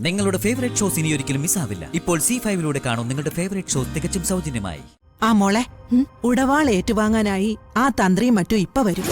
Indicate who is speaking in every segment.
Speaker 1: നിങ്ങളുടെ favourite shows ഇനി ഒരിക്കലും മിസ്സാവില്ല. ഇപ്പോൾ C5 കാണും നിങ്ങളുടെ ഫേവറേറ്റ് ഷോസ് തികച്ചും സൗജന്യമായി.
Speaker 2: ആ മോളെ, ഉടവാൾ ഏറ്റുവാങ്ങാനായി ആ തന്ത്രിയും മറ്റും ഇപ്പൊ വരും.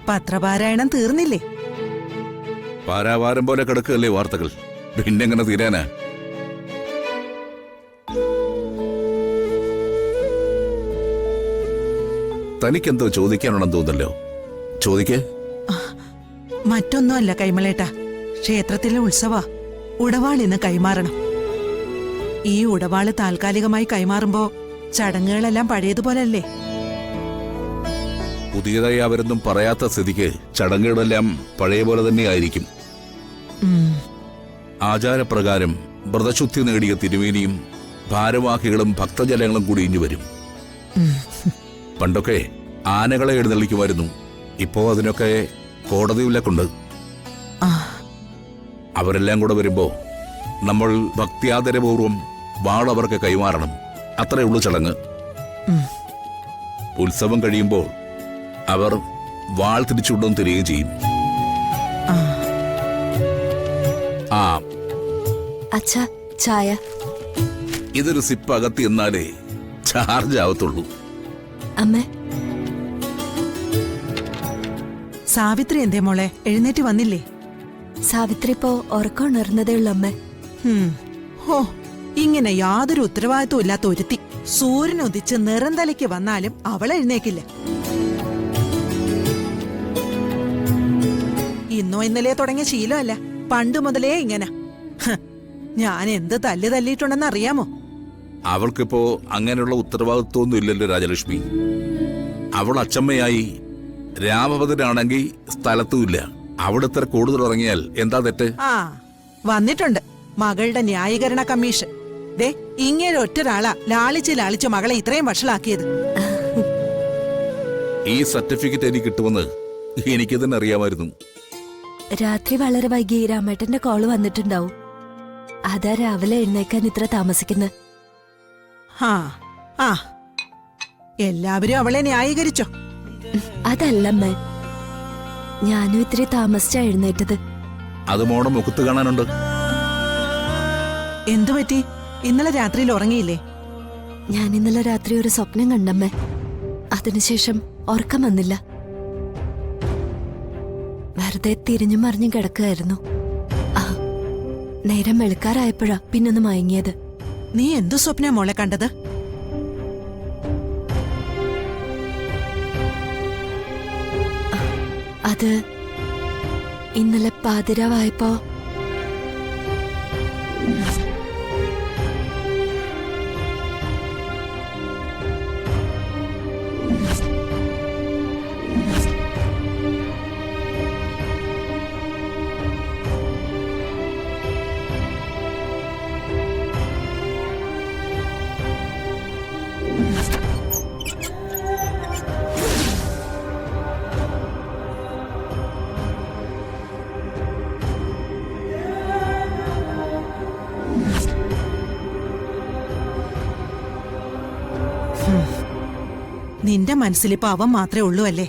Speaker 2: പത്രപാരായണം തീർന്നില്ലേ?
Speaker 3: പാരാവാരം പോലെ കിടക്കുകയല്ലേ വാർത്തകൾ, പിന്നെങ്ങനെ തീരാനാ? തനിക്കെന്തോ ചോദിക്കാനുണ്ടെന്ന് തോന്നല്ലോ, ചോദിക്കേ.
Speaker 2: മറ്റൊന്നുമല്ല കൈമളേട്ടാ, ക്ഷേത്രത്തിലെ ഉത്സവ ഉടവാൾ ഇന്ന് കൈമാറണം. ഈ ഉടവാള് താൽക്കാലികമായി കൈമാറുമ്പോ ചടങ്ങുകളെല്ലാം പഴയതുപോലല്ലേ?
Speaker 3: പുതിയതായി അവരൊന്നും പറയാത്ത സ്ഥിതിക്ക് ചടങ്ങുകളെല്ലാം പഴയ പോലെ തന്നെ ആയിരിക്കും. ആചാരപ്രകാരം വ്രതശുദ്ധി നേടിയ തിരുമേനിയും ഭാരവാഹികളും ഭക്തജനങ്ങളും കൂടി ഇഞ്ഞു വരും. പണ്ടൊക്കെ ആനകളെ എഴുന്നള്ളിക്കുമായിരുന്നു, ഇപ്പോ അതിനൊക്കെ കോടതി വിലക്കുണ്ട്. അവരെല്ലാം കൂടെ വരുമ്പോ നമ്മൾ ഭക്തിയാദരപൂർവം വാൾ അവർക്ക് കൈമാറണം, അത്രേ ഉള്ളൂ ചടങ്ങ്. ഉത്സവം കഴിയുമ്പോൾ അവർ വാൾ തിരിച്ചുകൊണ്ടും തിരികെ ചെയ്യും.
Speaker 4: അച്ഛാ, ചായ.
Speaker 3: ഇതൊരു സിപ്പ് അകത്തി എന്നാലേ ചാർജ് ആവത്തുള്ളൂ.
Speaker 4: അമ്മേ,
Speaker 2: സാവിത്രി എന്തേ മോളെ, എഴുന്നേറ്റ് വന്നില്ലേ?
Speaker 4: സാവിത്രി ഇപ്പോ ഉറക്കം ഉണർന്നതേ ഉള്ളൂ അമ്മേ.
Speaker 2: ഹോ, ഇങ്ങനെ യാതൊരു ഉത്തരവാദിത്വം ഇല്ലാത്ത ഒരുത്തി സൂര്യൻ ഉദിച്ച് നിറന്തലയ്ക്ക് വന്നാലും അവൾ എഴുന്നേക്കില്ല. ഇന്നോ ഇന്നലെ തുടങ്ങിയ ശീലമല്ല, പണ്ട് മുതലേ ഇങ്ങനെ. ഞാൻ എന്ത് തല്ല് തല്ലിയിട്ടുണ്ടെന്ന് അറിയാമോ?
Speaker 3: അവൾക്കിപ്പോ അങ്ങനെയുള്ള ഉത്തരവാദിത്വമൊന്നും ഇല്ലല്ലോ രാജലക്ഷ്മി. അവൾ അച്ചമ്മയായി, രാമഭദ്രനാണെങ്കിൽ സ്ഥലത്തുമില്ല. അവിടെ ഇത്ര കൂടുതൽ ഇറങ്ങിയാൽ എന്താ തെറ്റ്?
Speaker 2: വന്നിട്ടുണ്ട് മകളുടെ ന്യായീകരണ കമ്മീഷൻ. ദേ, ഇങ്ങനെ ഒറ്റൊരാളാ ലാളിച്ച് മകളെ ഇത്രയും വഷളാക്കിയത്.
Speaker 3: ഈ സർട്ടിഫിക്കറ്റ് എനിക്ക് കിട്ടുമെന്ന് എനിക്ക് തന്നെ അറിയാമായിരുന്നു.
Speaker 4: രാത്രി വളരെ വൈകി രാമേട്ടന്റെ കോള് വന്നിട്ടുണ്ടാവും. അതാ രാവിലെ എഴുന്നേക്കാൻ ഇത്ര താമസിക്കുന്നത്.
Speaker 2: ആ ആ എല്ലാവരും അവളെ ന്യായീകരിച്ചോ?
Speaker 4: അതല്ലമ്മേ, ഞാനും ഇത്തിരി താമസിച്ചാ എഴുന്നേറ്റത്.
Speaker 3: അത് മോടെ മുഖത്ത് കാണാനുണ്ട്.
Speaker 2: എന്തു പറ്റി? ഇന്നലെ രാത്രിയിൽ ഉറങ്ങിയില്ലേ?
Speaker 4: ഞാൻ ഇന്നലെ രാത്രി ഒരു സ്വപ്നം കണ്ടമ്മേ. അതിനുശേഷം ഉറക്കം വന്നില്ല. വെറുതെ തിരിഞ്ഞു മറിഞ്ഞും കിടക്കുകയായിരുന്നു. ആ നേരം വെളുക്കാറായപ്പോഴാ പിന്നൊന്ന് മയങ്ങിയത്.
Speaker 2: നീ എന്തു സ്വപ്ന മോളെ കണ്ടത്?
Speaker 4: അത് ഇന്നലെ പാതിരാവായപ്പോ
Speaker 2: നിന്റെ മനസ്സിലിപ്പോ അവൻ മാത്രമേ ഉള്ളൂ അല്ലേ?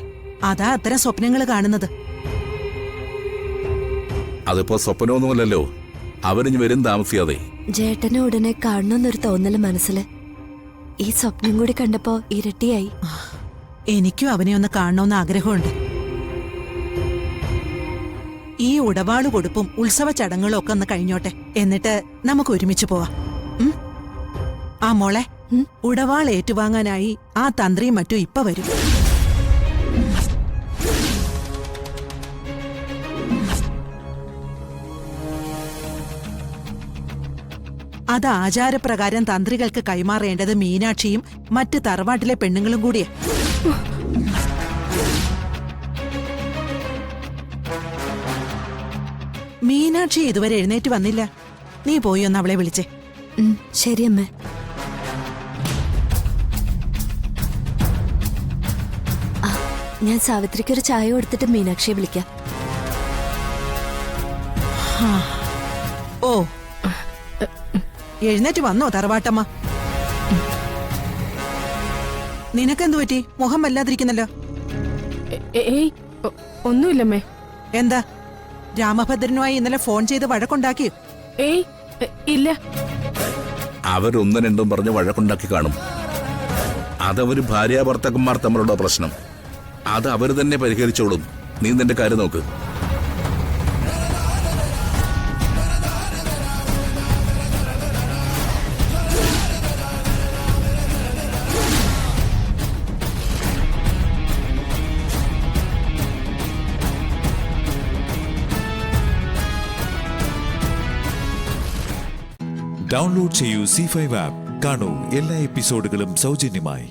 Speaker 2: അതാ അത്തരം സ്വപ്നങ്ങൾ കാണുന്നത്.
Speaker 3: അതിപ്പോ സ്വപ്നമൊന്നുമല്ലല്ലോ. അവരിഞ്ഞ് വരും താമസിയാതെ.
Speaker 4: ജേട്ടനെ ഉടനെ കാണണമെന്നൊരു തോന്നല് മനസ്സില്. ഈ സ്വപ്നം കൂടി കണ്ടപ്പോ ഇരട്ടിയായി.
Speaker 2: എനിക്കും അവനെ ഒന്ന് കാണണമെന്ന് ആഗ്രഹമുണ്ട്. ഈ ഉടവാള് കൊടുപ്പും ഉത്സവ ചടങ്ങുകളും ഒക്കെ ഒന്ന് കഴിഞ്ഞോട്ടെ, എന്നിട്ട് നമുക്ക് ഒരുമിച്ച് പോവാം. ആ മോളെ, ഉടവാൾ ഏറ്റുവാങ്ങാനായി ആ തന്ത്രിയും മറ്റും ഇപ്പൊ വരും. അത് ആചാരപ്രകാരം തന്ത്രികൾക്ക് കൈമാറേണ്ടത് മീനാക്ഷിയും മറ്റ് തറവാട്ടിലെ പെണ്ണുങ്ങളും കൂടിയാ. മീനാക്ഷി ഇതുവരെ എഴുന്നേറ്റ് വന്നില്ല. നീ പോയി ഒന്ന് അവളെ വിളിച്ചേ.
Speaker 4: ശരിയമ്മേ. ഞാൻ സാവിത്രിക്കൊരു ചായ കൊടുത്തിട്ട് മീനാക്ഷിയെ വിളിക്കാം.
Speaker 2: ഓ, എഴുന്നേറ്റ് വന്നോ തറവാട്ടമ്മ? നിനക്കെന്തു പറ്റി? മുഖം വല്ലാതിരിക്കുന്നല്ലോ.
Speaker 5: ഏയ് ഒന്നുമില്ലമ്മേ.
Speaker 2: എന്താ, രാമഭദ്രനുമായി ഇന്നലെ ഫോൺ ചെയ്ത് വഴക്കുണ്ടാക്കിയോ?
Speaker 5: ഏയ് ഇല്ല.
Speaker 3: അവരൊന്നും രണ്ടും പറഞ്ഞ് വഴക്കുണ്ടാക്കി കാണും. അതവര് ഭാര്യാഭർത്താക്കന്മാർ തമ്മിലുള്ള പ്രശ്നം. അത് അവര് തന്നെ പരിഹരിച്ചോളും. നീ നിന്റെ കാര്യം നോക്ക്.
Speaker 6: ഡൗൺലോഡ് ചെയ്യൂ C5 ആപ്പ്. കാണൂ എല്ലാ എപ്പിസോഡുകളും സൗജന്യമായി.